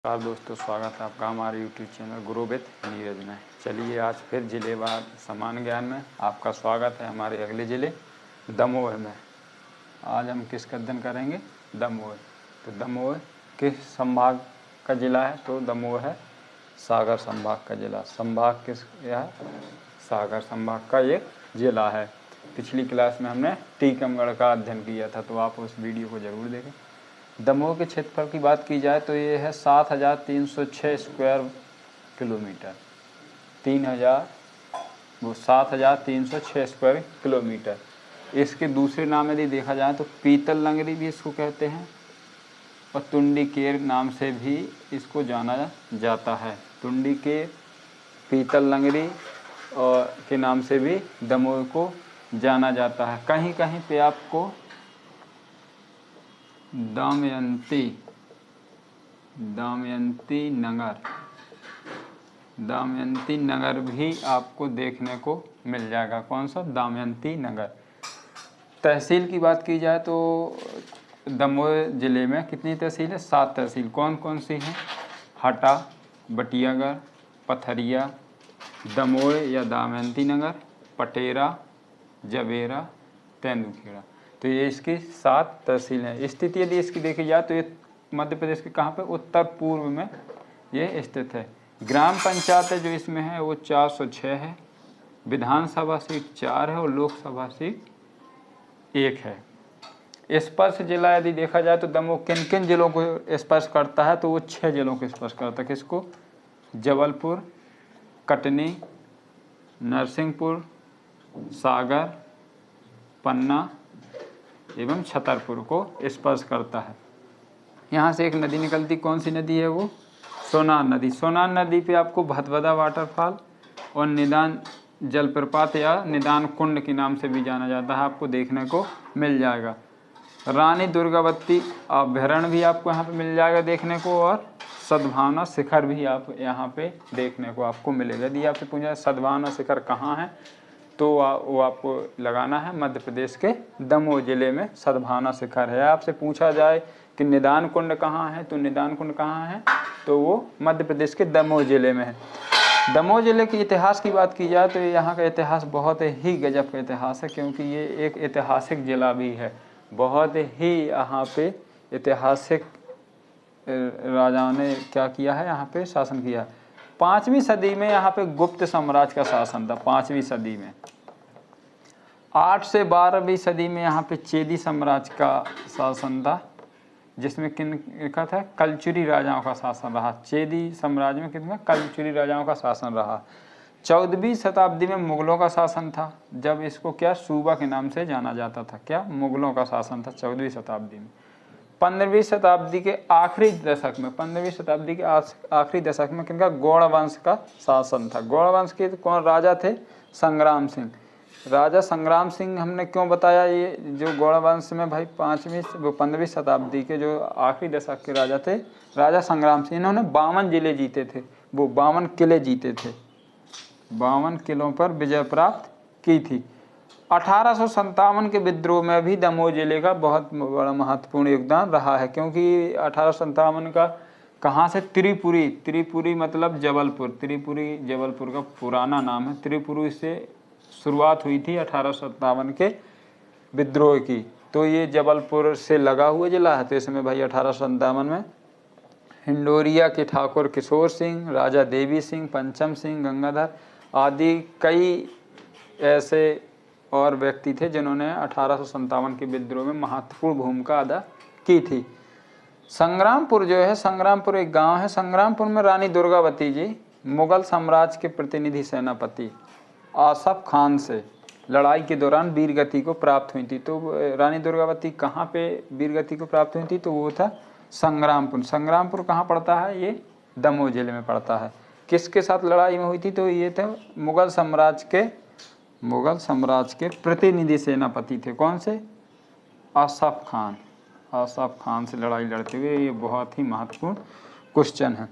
नमस्कार दोस्तों, स्वागत है आपका हमारे YouTube channel Guru with Neeraj में। चलिए आज फिर जिलेवार समान ज्ञान में आपका स्वागत है। हमारे अगले ज़िले दमोह में आज हम किसका अध्ययन करेंगे? दमोह। तो दमोह किस संभाग का ज़िला है? तो दमोह है सागर संभाग का ज़िला। संभाग किस है? सागर संभाग का एक ज़िला है। पिछली क्लास में हमने टीकमगढ़ का अध्ययन किया था, तो आप उस वीडियो को ज़रूर देखें। दमोह के क्षेत्रफल की बात की जाए तो ये है 7,306 स्क्वायर किलोमीटर। 7,306 square kilometre. इसके दूसरे नाम यदि देखा जाए तो पीतल लंगरी भी इसको कहते हैं और तुंडीकेर नाम से भी इसको जाना जाता है। तुंडीकेर, पीतल लंगरी और के नाम से भी दमोह को जाना जाता है। कहीं कहीं पे आपको दमयंती नगर भी आपको देखने को मिल जाएगा। कौन सा? दमयंती नगर। तहसील की बात की जाए तो दमोह ज़िले में कितनी तहसील है? 7 तहसील। कौन कौन सी हैं? हटा, बटियागढ़, पथरिया, दमोह या दमयंती नगर, पटेरा, जबेरा, तेंदुखेड़ा। तो ये इसकी 7 तहसील हैं। स्थिति यदि इसकी देखी जाए तो ये मध्य प्रदेश के कहाँ पे? उत्तर पूर्व में ये स्थित है। ग्राम पंचायत जो इसमें है वो 406 है। विधानसभा सीट 4 है और लोकसभा सीट 1 है। स्पर्श जिला यदि देखा जाए तो दमोह किन किन जिलों को स्पर्श करता है? तो वो 6 जिलों को स्पर्श करता है। किसको? जबलपुर, कटनी, नरसिंहपुर, सागर, पन्ना एवं छतरपुर को स्पर्श करता है। यहाँ से एक नदी निकलती, कौन सी नदी है वो? सोनार नदी। सोनार नदी पे आपको भदभदा वाटरफॉल और निदान जलप्रपात या निदान कुंड के नाम से भी जाना जाता है, आपको देखने को मिल जाएगा। रानी दुर्गावती अभ्यारण्य भी आपको यहाँ पे मिल जाएगा देखने को, और सद्भावना शिखर भी आप यहाँ पे देखने को आपको मिलेगा। यदि आपसे पूछा सद्भावना शिखर कहाँ है तो वो आपको लगाना है मध्य प्रदेश के दमोह ज़िले में सद्भावना शिखर है। आपसे पूछा जाए कि निदान कुंड कहाँ है तो निदान कुंड कहाँ है तो वो मध्य प्रदेश के दमोह ज़िले में है। दमोह ज़िले के इतिहास की बात की जाए तो यहाँ का इतिहास बहुत ही गजब का इतिहास है, क्योंकि ये एक ऐतिहासिक ज़िला भी है। बहुत ही यहाँ पे ऐतिहासिक राजाओं ने क्या किया है, यहाँ पे शासन किया। 5वीं सदी में यहाँ पे गुप्त साम्राज्य का शासन था। 5वीं सदी में 8 से 12वीं सदी में यहाँ पे चेदी साम्राज्य का शासन था, जिसमें किन का था? कलचुरी राजाओं का शासन रहा। चेदी साम्राज्य में कितना? कलचुरी राजाओं का शासन रहा। 14वीं शताब्दी में मुगलों का शासन था, जब इसको क्या सूबा के नाम से जाना जाता था। क्या? मुगलों का शासन था 14वीं शताब्दी में। 15वीं शताब्दी के आखिरी दशक में 15वीं शताब्दी के आखिरी दशक में किनका? गौड़ वंश का शासन था। गौड़ वंश के कौन राजा थे? संग्राम सिंह। राजा संग्राम सिंह हमने क्यों बताया? ये जो गौड़ वंश में भाई 15वीं शताब्दी के जो आखिरी दशक के राजा थे, राजा संग्राम सिंह, इन्होंने 52 जिले जीते थे। वो 52 किले जीते थे। 52 किलों पर विजय प्राप्त की थी। 1857 के विद्रोह में भी दमोह जिले का बहुत बड़ा महत्वपूर्ण योगदान रहा है, क्योंकि 1857 का कहाँ से? त्रिपुरी मतलब जबलपुर। त्रिपुरी जबलपुर का पुराना नाम है। त्रिपुरी से शुरुआत हुई थी 1857 के विद्रोह की। तो ये जबलपुर से लगा हुआ जिला है। तो इसमें भाई 1857 में हिंडोरिया के ठाकुर किशोर सिंह, राजा देवी सिंह, पंचम सिंह, गंगाधर आदि कई ऐसे और व्यक्ति थे जिन्होंने 1857 के विद्रोह में महत्वपूर्ण भूमिका अदा की थी। संग्रामपुर जो है, संग्रामपुर एक गांव है। संग्रामपुर में रानी दुर्गावती जी मुगल साम्राज्य के प्रतिनिधि सेनापति आसफ खान से लड़ाई के दौरान वीरगति को प्राप्त हुई थी। तो रानी दुर्गावती कहाँ पे वीरगति को प्राप्त हुई थी? तो वो था संग्रामपुर। संग्रामपुर कहाँ पड़ता है? ये दमोह जिले में पड़ता है। किसके साथ लड़ाई में हुई थी? तो ये थे मुगल साम्राज्य के प्रतिनिधि सेनापति थे। कौन से? आसफ खान। आसफ खान से लड़ाई लड़ते हुए। ये बहुत ही महत्वपूर्ण क्वेश्चन है।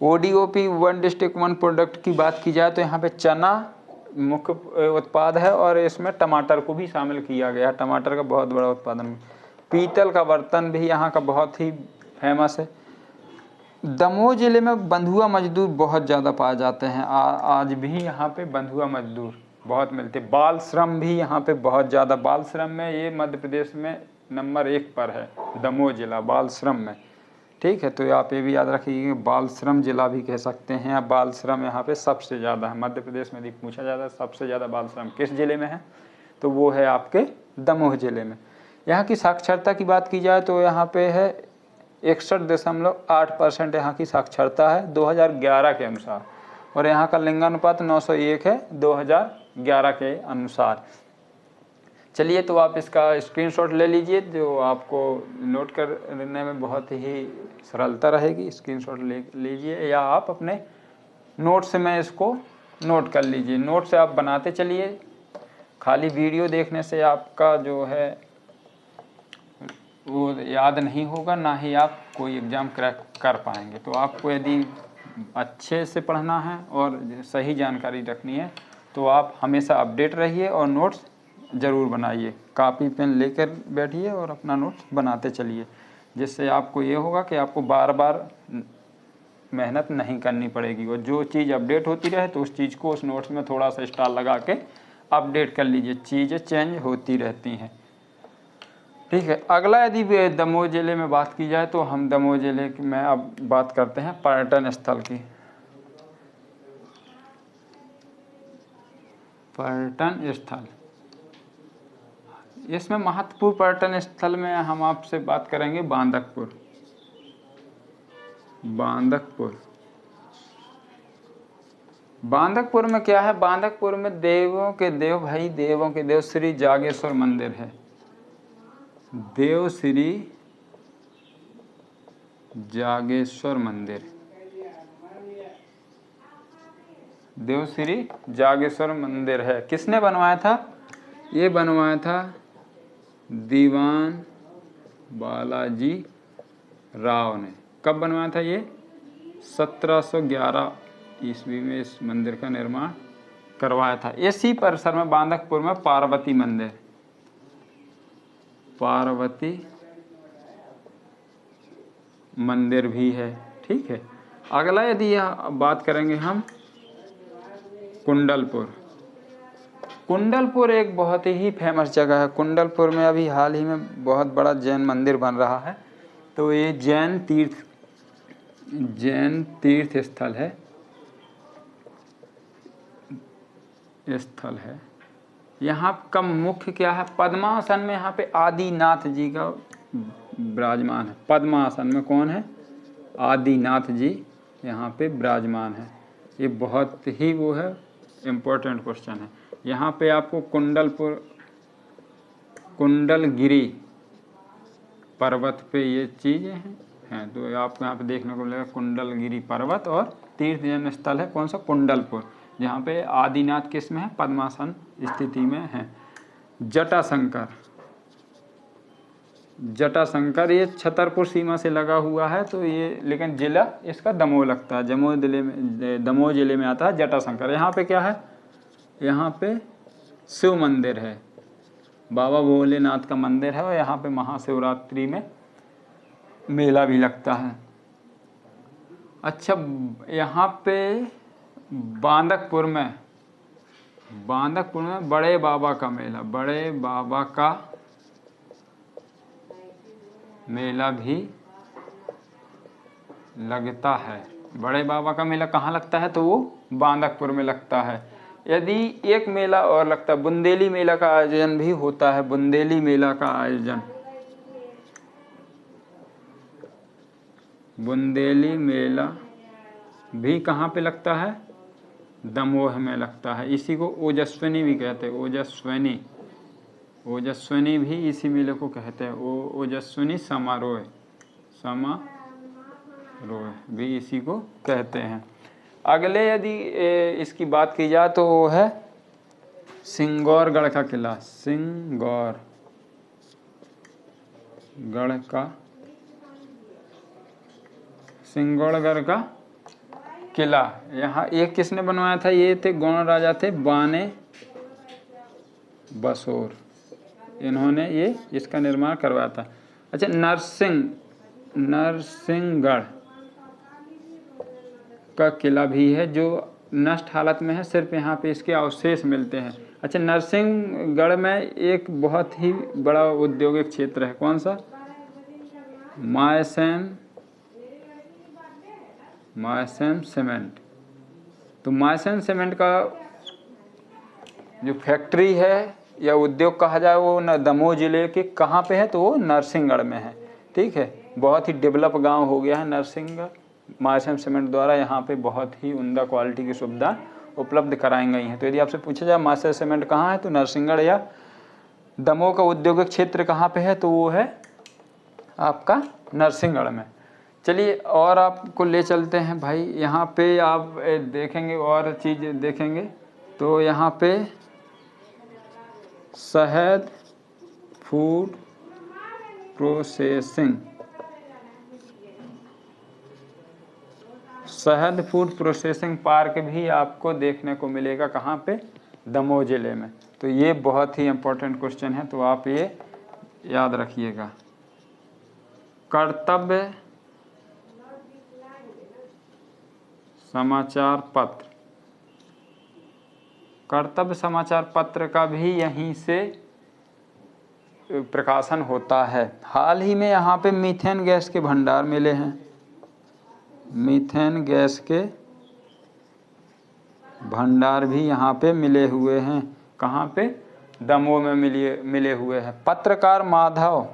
ODOP 1 डिस्ट्रिक्ट 1 प्रोडक्ट की बात की जाए तो यहाँ पे चना मुख्य उत्पाद है और इसमें टमाटर को भी शामिल किया गया है। टमाटर का बहुत बड़ा उत्पादन। पीतल का बर्तन भी यहाँ का बहुत ही फेमस है। दमोह जिले में बंधुआ मजदूर बहुत ज़्यादा पाए जाते हैं। आज भी यहाँ पे बंधुआ मजदूर बहुत मिलते हैं। बाल श्रम भी यहाँ पे बहुत ज़्यादा, बाल श्रम में ये मध्य प्रदेश में नंबर 1 पर है दमोह जिला बाल श्रम में। ठीक है, तो आप ये भी याद रखिए बाल श्रम जिला भी कह सकते हैं। अब बाल श्रम यहाँ पे सबसे ज़्यादा है मध्य प्रदेश में। यदि पूछा जाता है सबसे ज़्यादा बाल श्रम किस जिले में है, तो वो है आपके दमोह जिले में। यहाँ की साक्षरता की बात की जाए तो यहाँ पे है 61.8% यहाँ की साक्षरता है 2011 के अनुसार, और यहाँ का लिंगानुपात 901 है 2011 के अनुसार। चलिए, तो आप इसका स्क्रीनशॉट ले लीजिए, जो आपको नोट करने में बहुत ही सरलता रहेगी। स्क्रीनशॉट ले लीजिए या आप अपने नोट से मैं इसको नोट कर लीजिए। नोट से आप बनाते चलिए, खाली वीडियो देखने से आपका जो है वो याद नहीं होगा, ना ही आप कोई एग्ज़ाम क्रैक कर पाएंगे। तो आपको यदि अच्छे से पढ़ना है और सही जानकारी रखनी है तो आप हमेशा अपडेट रहिए और नोट्स ज़रूर बनाइए। कापी पेन लेकर बैठिए और अपना नोट्स बनाते चलिए, जिससे आपको ये होगा कि आपको बार बार मेहनत नहीं करनी पड़ेगी। और जो चीज़ अपडेट होती रहे तो उस चीज़ को उस नोट्स में थोड़ा सा स्टार लगा के अपडेट कर लीजिए। चीज़ें चेंज होती रहती हैं। ठीक है, अगला यदि दमोह जिले में बात की जाए तो हम दमोह जिले में अब बात करते हैं पर्यटन स्थल की। पर्यटन स्थल, इसमें महत्वपूर्ण पर्यटन स्थल में हम आपसे बात करेंगे बांदकपुर। बांदकपुर में क्या है? बांदकपुर में देवों के देव भाई, देवों के देव श्री जागेश्वर मंदिर है। देव श्री जागेश्वर मंदिर, देव श्री जागेश्वर मंदिर है। किसने बनवाया था? ये बनवाया था दीवान बालाजी राव ने। कब बनवाया था ये? 1711 ईस्वी में इस मंदिर का निर्माण करवाया था। इसी परिसर में बांदकपुर में पार्वती मंदिर, पार्वती मंदिर भी है। ठीक है, अगला यदि यह बात करेंगे हम कुंडलपुर। कुंडलपुर एक बहुत ही फेमस जगह है। कुंडलपुर में अभी हाल ही में बहुत बड़ा जैन मंदिर बन रहा है। तो ये जैन तीर्थ स्थल है। यहाँ का मुख्य क्या है? पद्मासन में यहाँ पे आदिनाथ जी का विराजमान है। पद्मासन में कौन है? आदिनाथ जी यहाँ पे विराजमान है। ये बहुत ही वो है इम्पोर्टेंट क्वेश्चन है। यहाँ पे आपको कुंडलगिरी पर्वत पे ये चीज़ें हैं। तो आपको यहाँ पे देखने को मिलेगा कुंडलगिरी पर्वत, और तीर्थ जैन स्थल है कौन सा? कुंडलपुर, जहाँ पे आदिनाथ किस में है? पद्मासन स्थिति में है। जटाशंकर ये छतरपुर सीमा से लगा हुआ है। तो ये लेकिन जिला इसका दमोह लगता है। दमोह जिले में आता है जटाशंकर। यहाँ पे क्या है? यहाँ पे शिव मंदिर है, बाबा भोलेनाथ का मंदिर है, और यहाँ पे महाशिवरात्रि में मेला भी लगता है। अच्छा, यहाँ पे बांदकपुर में बड़े बाबा का मेला भी लगता है। बड़े बाबा का मेला कहाँ लगता है? तो वो बांदकपुर में लगता है। यदि एक मेला और लगता है, बुंदेली मेला का आयोजन भी होता है। बुंदेली मेला का आयोजन, बुंदेली मेला भी कहाँ पे लगता है? दमोह में लगता है। इसी को ओजस्विनी भी कहते हैं। ओजस्विनी भी इसी मेले को कहते हैं। ओजस्विनी समारोह भी इसी को कहते हैं। अगले यदि इसकी बात की जाए तो वो है सिंगौरगढ़ का किला। सिंगौरगढ़ का किला, यहाँ एक किसने बनवाया था? ये थे गौड़ राजा थे बाने बसोर, इन्होंने ये इसका निर्माण करवाया था। अच्छा, नरसिंहगढ़ का किला भी है जो नष्ट हालत में है, सिर्फ यहाँ पे इसके अवशेष मिलते हैं। अच्छा, नरसिंहगढ़ में एक बहुत ही बड़ा औद्योगिक क्षेत्र है, कौन सा? मायसेन सीमेंट। तो मायसेन सीमेंट का जो फैक्ट्री है या उद्योग कहा जाए वो दमोह जिले के कहाँ पे है? तो वो नरसिंहगढ़ में है। ठीक है, बहुत ही डेवलप गांव हो गया है नरसिंहगढ़। मायसेन सीमेंट द्वारा यहाँ पे बहुत ही उम्दा क्वालिटी की सुविधा उपलब्ध कराई गई हैं। तो यदि आपसे पूछा जाए मायसेन सीमेंट कहाँ है, तो नरसिंहगढ़ या दमोह का औद्योगिक क्षेत्र कहाँ पे है? तो वो है आपका नरसिंहगढ़ में। चलिए और आपको ले चलते हैं भाई, यहाँ पे आप देखेंगे और चीज़ देखेंगे। तो यहाँ पे शहद फूड प्रोसेसिंग, शहद फूड प्रोसेसिंग पार्क भी आपको देखने को मिलेगा। कहाँ पे? दमोह जिले में। तो ये बहुत ही इम्पोर्टेंट क्वेश्चन है, तो आप ये याद रखिएगा। कर्तव्य समाचार पत्र, कर्तव्य समाचार पत्र का भी यहीं से प्रकाशन होता है। हाल ही में यहाँ पे मीथेन गैस के भंडार मिले हैं, मीथेन गैस के भंडार भी यहाँ पे मिले हुए हैं। कहाँ पे? दमोह में मिले हुए हैं। पत्रकार माधव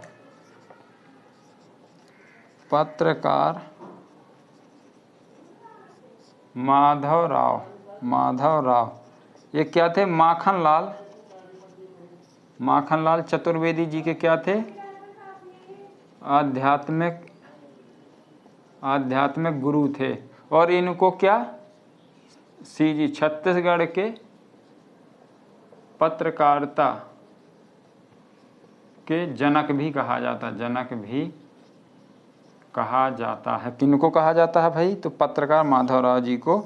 राव, ये क्या थे? माखन लाल चतुर्वेदी जी के क्या थे? आध्यात्मिक गुरु थे। और इनको क्या? सीजी छत्तीसगढ़ के पत्रकारिता के जनक भी कहा जाता है। किनको कहा जाता है भाई? तो पत्रकार माधवराव जी को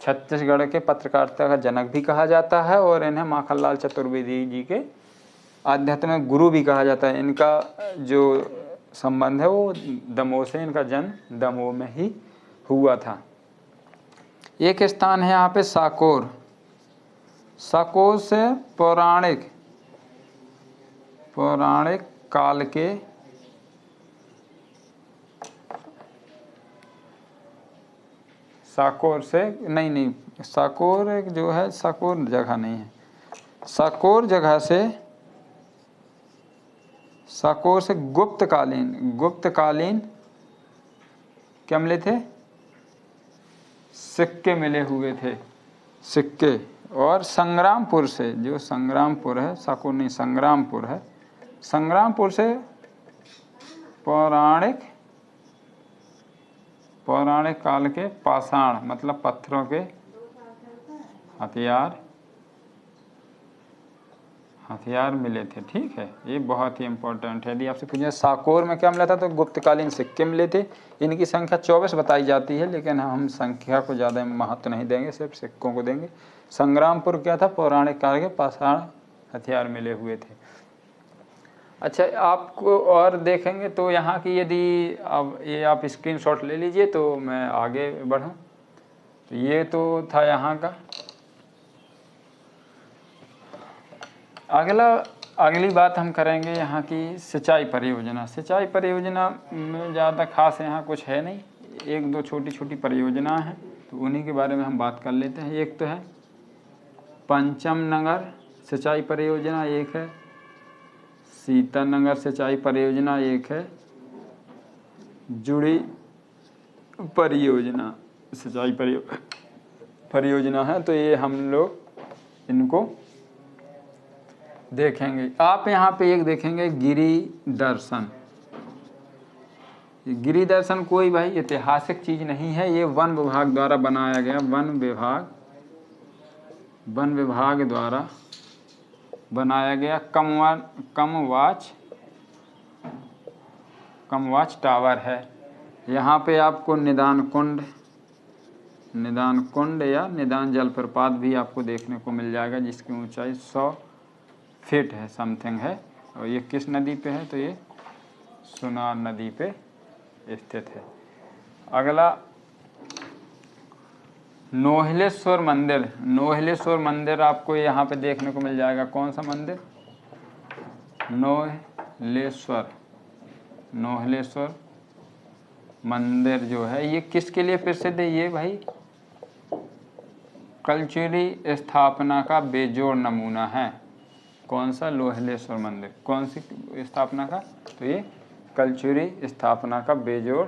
छत्तीसगढ़ के पत्रकारिता का जनक भी कहा जाता है और इन्हें माखनलाल चतुर्वेदी जी के आध्यात्मिक गुरु भी कहा जाता है। इनका जो संबंध है वो दमोह से, इनका जन्म दमोह में ही हुआ था। एक स्थान है यहाँ पे साकोर से पौराणिक काल के साकोर से नहीं, साकोर एक जो है, साकोर जगह नहीं है। साकोर से गुप्तकालीन क्या मिले थे? सिक्के मिले हुए थे, सिक्के। और संग्रामपुर से, जो संग्रामपुर है, साकोर नहीं संग्रामपुर है, संग्रामपुर से पौराणिक काल के पाषाण मतलब पत्थरों के हथियार मिले थे। ठीक है, ये बहुत ही इंपॉर्टेंट है। यदि आपसे पूछे साकोर में क्या मिला था, तो गुप्तकालीन सिक्के मिले थे। इनकी संख्या 24 बताई जाती है, लेकिन हम संख्या को ज़्यादा महत्व नहीं देंगे, सिर्फ सिक्कों को देंगे। संग्रामपुर क्या था? पौराणिक काल के पाषाण हथियार मिले हुए थे। अच्छा, आपको और देखेंगे तो यहाँ की, यदि अब ये आप स्क्रीनशॉट ले लीजिए तो मैं आगे बढ़ूँ। तो ये तो था यहाँ का। अगली बात हम करेंगे यहाँ की सिंचाई परियोजना। सिंचाई परियोजना में ज़्यादा खास यहाँ कुछ है नहीं, एक दो छोटी छोटी परियोजना हैं, तो उन्हीं के बारे में हम बात कर लेते हैं। एक तो है पंचम नगर सिंचाई परियोजना, एक है सीतानगर सिंचाई परियोजना, एक है जुड़ी परियोजना सिंचाई परियोजना है। तो ये हम लोग इनको देखेंगे। आप यहाँ पे एक देखेंगे गिरि दर्शन कोई भाई ऐतिहासिक चीज़ नहीं है, ये वन विभाग द्वारा बनाया गया, वन विभाग द्वारा बनाया गया कमवाच टावर है। यहाँ पे आपको निदान कुंड या निदान जलप्रपात भी आपको देखने को मिल जाएगा, जिसकी ऊंचाई 100 फीट है, समथिंग है। और ये किस नदी पे है? तो ये सुनार नदी पे स्थित है। अगला नोहलेश्वर मंदिर, नोहलेश्वर मंदिर आपको यहाँ पे देखने को मिल जाएगा। कौन सा मंदिर? नोहलेश्वर, नोहलेश्वर मंदिर जो है ये किसके लिए प्रसिद्ध है? ये भाई कल्चुरी स्थापना का बेजोड़ नमूना है। कौन सा? नोहलेश्वर मंदिर। कौन सी स्थापना का? तो ये कल्चुरी स्थापना का बेजोड़